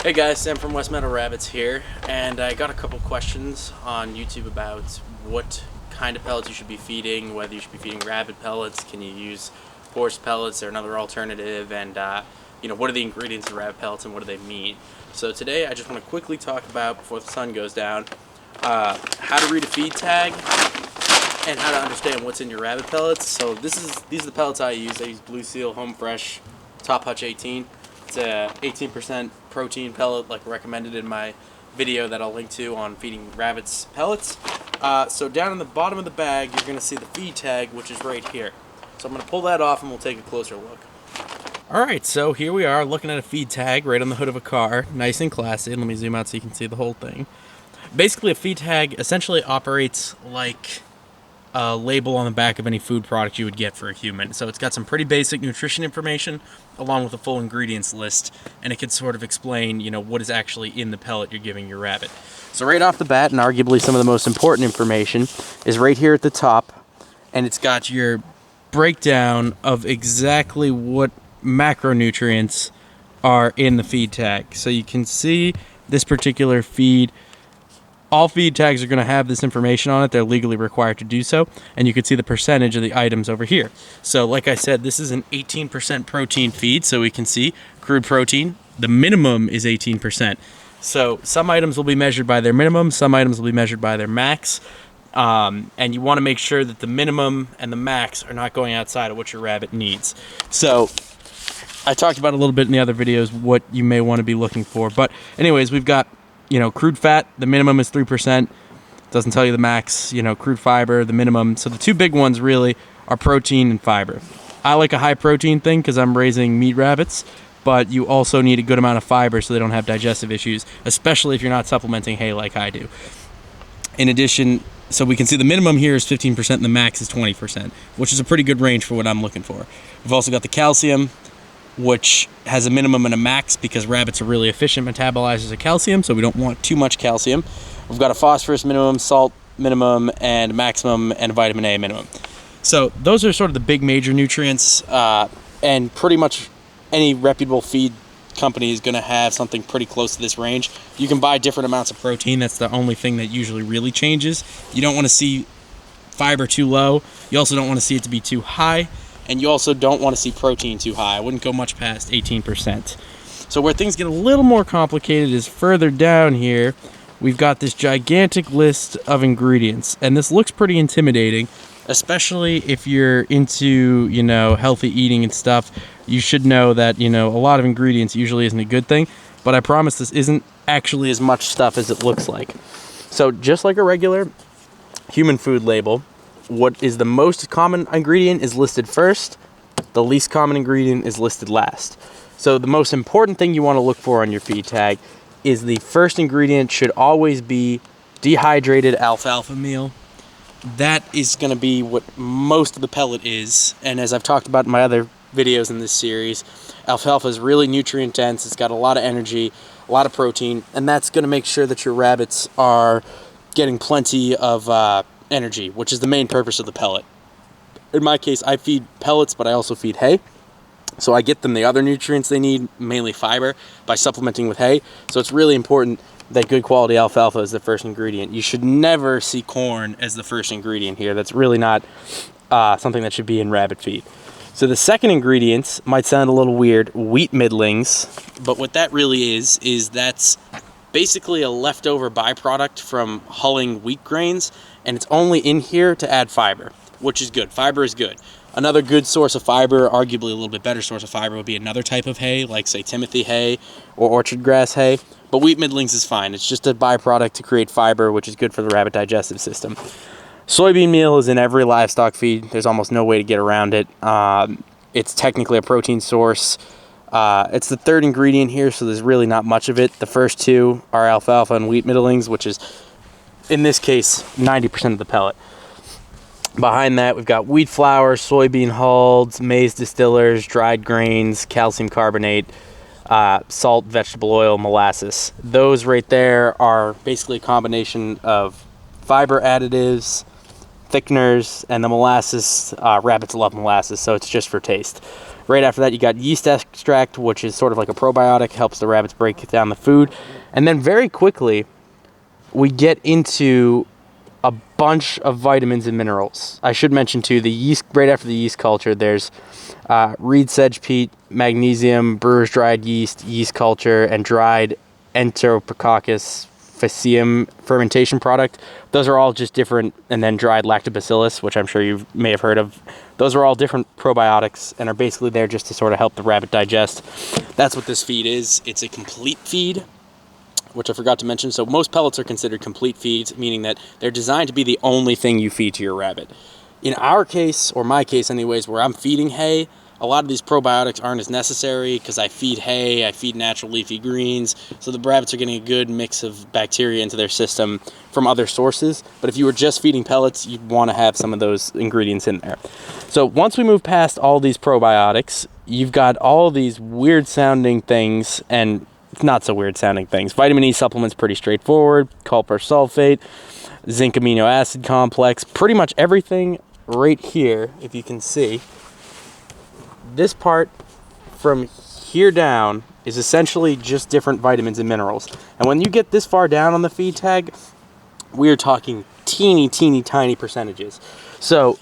Hey guys, Sam from West Meadow Rabbits here, and I got a couple questions on YouTube about what kind of pellets you should be feeding, whether you should be feeding rabbit pellets, can you use horse pellets or another alternative, and what are the ingredients of rabbit pellets and what do they mean. So today I just want to quickly talk about, before the sun goes down, how to read a feed tag and how to understand what's in your rabbit pellets. So these are the pellets I use. I use Blue Seal Home Fresh Top Hutch 18. It's a 18% protein pellet, like recommended in my video that I'll link to on feeding rabbits pellets. So down in the bottom of the bag, you're going to see the feed tag, which is right here. So I'm going to pull that off and we'll take a closer look. Alright, so here we are looking at a feed tag right on the hood of a car. Nice and classy. Let me zoom out so you can see the whole thing. Basically, a feed tag essentially operates like a label on the back of any food product you would get for a human. So it's got some pretty basic nutrition information along with a full ingredients list, and it can sort of explain, what is actually in the pellet you're giving your rabbit. So right off the bat, and arguably some of the most important information, is right here at the top, and it's got your breakdown of exactly what macronutrients are in the feed tag. So you can see this particular feed. All feed tags are going to have this information on it. They're legally required to do so. And you can see the percentage of the items over here. So like I said, this is an 18% protein feed. So we can see crude protein. The minimum is 18%. So some items will be measured by their minimum. Some items will be measured by their max. And you want to make sure that the minimum and the max are not going outside of what your rabbit needs. So I talked about a little bit in the other videos what you may want to be looking for. But anyways, we've got crude fat, the minimum is 3%. Doesn't tell you the max. Crude fiber, the minimum. So the two big ones really are protein and fiber. I like a high protein thing because I'm raising meat rabbits, but you also need a good amount of fiber so they don't have digestive issues, especially if you're not supplementing hay like I do. In addition, so we can see the minimum here is 15% and the max is 20%, which is a pretty good range for what I'm looking for. We've also got the calcium, which has a minimum and a max because rabbits are really efficient metabolizers of calcium, so we don't want too much calcium. We've got a phosphorus minimum, salt minimum, and maximum, and a vitamin A minimum. So those are sort of the big major nutrients, and pretty much any reputable feed company is going to have something pretty close to this range. You can buy different amounts of protein. That's the only thing that usually really changes. You don't want to see fiber too low. You also don't want to see it to be too high. And you also don't want to see protein too high. I wouldn't go much past 18%. So where things get a little more complicated is further down here. We've got this gigantic list of ingredients. And this looks pretty intimidating, especially if you're into, healthy eating and stuff. You should know that, a lot of ingredients usually isn't a good thing. But I promise this isn't actually as much stuff as it looks like. So just like a regular human food label, what is the most common ingredient is listed first. The least common ingredient is listed last. So the most important thing you want to look for on your feed tag is the first ingredient should always be dehydrated alfalfa meal. That is going to be what most of the pellet is. And as I've talked about in my other videos in this series, alfalfa is really nutrient dense. It's got a lot of energy, a lot of protein, and that's going to make sure that your rabbits are getting plenty of energy, which is the main purpose of the pellet. In my case, I feed pellets, but I also feed hay. So I get them the other nutrients they need, mainly fiber, by supplementing with hay. So it's really important that good quality alfalfa is the first ingredient. You should never see corn as the first ingredient here. That's really not something that should be in rabbit feed. So the second ingredient might sound a little weird, wheat middlings, but what that really is that's basically a leftover byproduct from hulling wheat grains, and it's only in here to add fiber, which is good. Fiber is good. Another good source of fiber, arguably a little bit better source of fiber, would be another type of hay, like say Timothy hay or orchard grass hay, but wheat middlings is fine. It's just a byproduct to create fiber, which is good for the rabbit digestive system. Soybean meal is in every livestock feed. There's almost no way to get around it. It's technically a protein source. It's the third ingredient here, so there's really not much of it. The first two are alfalfa and wheat middlings, which is, in this case, 90% of the pellet. Behind that, we've got wheat flour, soybean hulls, maize distillers, dried grains, calcium carbonate, salt, vegetable oil, molasses. Those right there are basically a combination of fiber additives, thickeners, and the molasses. Rabbits love molasses, so it's just for taste. Right after that, you got yeast extract, which is sort of like a probiotic, helps the rabbits break down the food. And then very quickly, we get into a bunch of vitamins and minerals. I should mention too, the yeast, right after the yeast culture, there's reed sedge peat, magnesium, brewer's dried yeast, yeast culture, and dried Enterococcus faecium fermentation product. Those are all just different, and then dried lactobacillus, which I'm sure you may have heard of. Those are all different probiotics and are basically there just to sort of help the rabbit digest. That's what this feed is. It's a complete feed, which I forgot to mention. So most pellets are considered complete feeds, meaning that they're designed to be the only thing you feed to your rabbit. In our case, or my case anyways, where I'm feeding hay, a lot of these probiotics aren't as necessary because I feed hay, I feed natural leafy greens, so the rabbits are getting a good mix of bacteria into their system from other sources. But if you were just feeding pellets, you'd want to have some of those ingredients in there. So once we move past all these probiotics, you've got all these weird sounding things and not so weird sounding things. Vitamin E supplements, pretty straightforward. Copper sulfate, zinc amino acid complex, pretty much everything right here, if you can see. This part from here down is essentially just different vitamins and minerals. And when you get this far down on the feed tag, we're talking teeny tiny percentages. So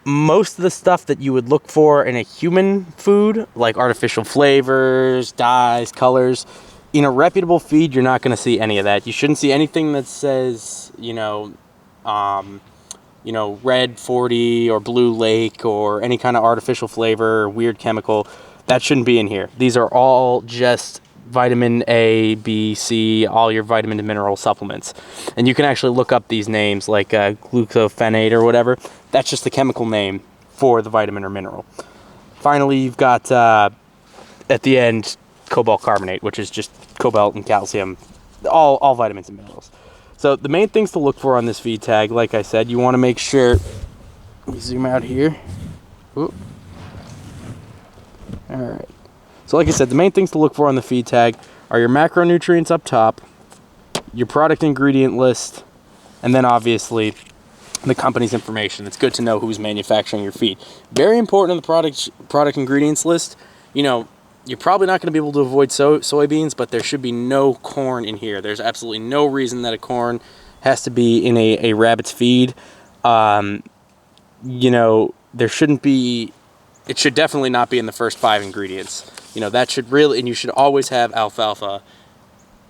most of the stuff that you would look for in a human food, like artificial flavors, dyes, colors, in a reputable feed, you're not going to see any of that. You shouldn't see anything that says, red 40 or blue lake or any kind of artificial flavor or weird chemical. That shouldn't be in here. These are all just vitamin A, B, C, all your vitamin and mineral supplements. And you can actually look up these names like glucophenate or whatever. That's just the chemical name for the vitamin or mineral. Finally, you've got, at the end, cobalt carbonate, which is just cobalt and calcium, all vitamins and minerals. So the main things to look for on this feed tag, like I said, you want to make sure, let me zoom out here. Ooh. All right. So like I said, the main things to look for on the feed tag are your macronutrients up top, your product ingredient list, and then obviously the company's information. It's good to know who's manufacturing your feed. Very important in the product ingredients list. You're probably not going to be able to avoid soybeans, but there should be no corn in here. There's absolutely no reason that a corn has to be in a rabbit's feed. There shouldn't be, it should definitely not be in the first 5 ingredients. That should really, and you should always have alfalfa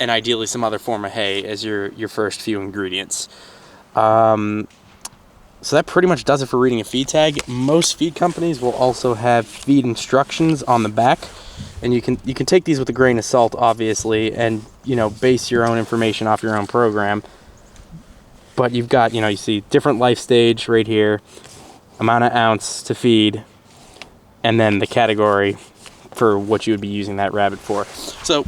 and ideally some other form of hay as your first few ingredients. So that pretty much does it for reading a feed tag. Most feed companies will also have feed instructions on the back. And you can take these with a grain of salt, obviously, and base your own information off your own program. But you've got, you see different life stage right here, amount of ounce to feed, and then the category for what you would be using that rabbit for. So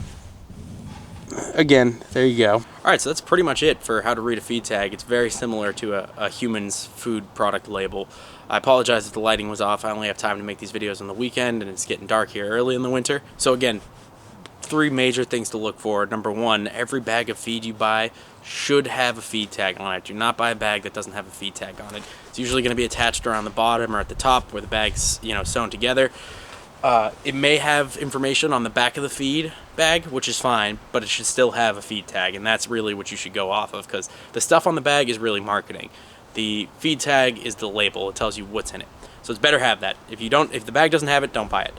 again, there you go. All right, so that's pretty much it for how to read a feed tag. It's very similar to a human's food product label. I apologize if the lighting was off. I only have time to make these videos on the weekend, and it's getting dark here early in the winter. So again, 3 major things to look for. Number 1, every bag of feed you buy should have a feed tag on it. Do not buy a bag that doesn't have a feed tag on it. It's usually going to be attached around the bottom or at the top where the bag's sewn together. It may have information on the back of the feed bag, which is fine, but it should still have a feed tag, and that's really what you should go off of, because the stuff on the bag is really marketing. The feed tag is the label. It tells you what's in it. So it's better have that. If the bag doesn't have it, don't buy it.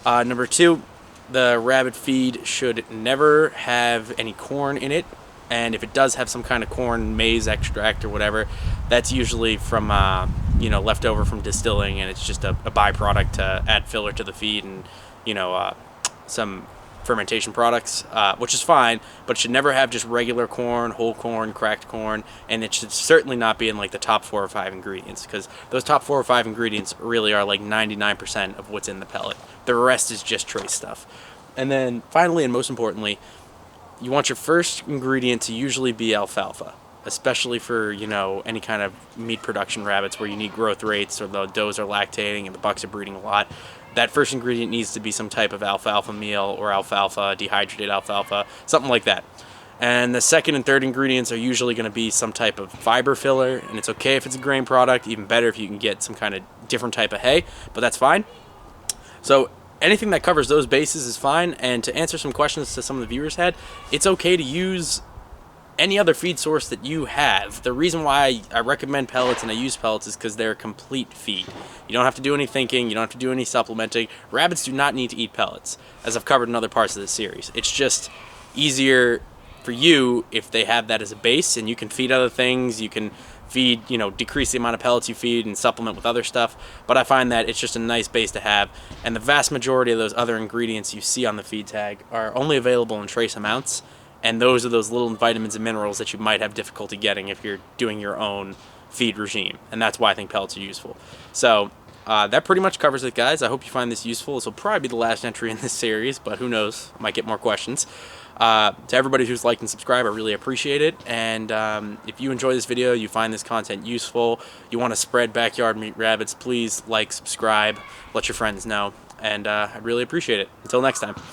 Number 2, the rabbit feed should never have any corn in it. And if it does have some kind of corn, maize extract or whatever, that's usually from, left over from distilling, and it's just a byproduct to add filler to the feed and, some fermentation products, which is fine, but it should never have just regular corn, whole corn, cracked corn, and it should certainly not be in like the top 4 or 5 ingredients, because those top 4 or 5 ingredients really are like 99% of what's in the pellet. The rest is just trace stuff. And then finally, and most importantly, you want your first ingredient to usually be alfalfa, especially for, any kind of meat production rabbits where you need growth rates or the does are lactating and the bucks are breeding a lot. That first ingredient needs to be some type of alfalfa meal or alfalfa, dehydrated alfalfa, something like that. And the second and third ingredients are usually going to be some type of fiber filler, and it's okay if it's a grain product, even better if you can get some kind of different type of hay, but that's fine. So anything that covers those bases is fine. And to answer some questions that some of the viewers had, it's okay to use any other feed source that you have. The reason why I recommend pellets and I use pellets is because they're a complete feed. You don't have to do any thinking, you don't have to do any supplementing. Rabbits do not need to eat pellets, as I've covered in other parts of this series. It's just easier for you if they have that as a base, and you can feed other things. You can feed, decrease the amount of pellets you feed and supplement with other stuff. But I find that it's just a nice base to have, and the vast majority of those other ingredients you see on the feed tag are only available in trace amounts. And those are those little vitamins and minerals that you might have difficulty getting if you're doing your own feed regime. And that's why I think pellets are useful. So that pretty much covers it, guys. I hope you find this useful. This will probably be the last entry in this series, but who knows? I might get more questions. To everybody who's liked and subscribed, I really appreciate it. And if you enjoy this video, you find this content useful, you want to spread backyard meat rabbits, please like, subscribe, let your friends know. And I really appreciate it. Until next time.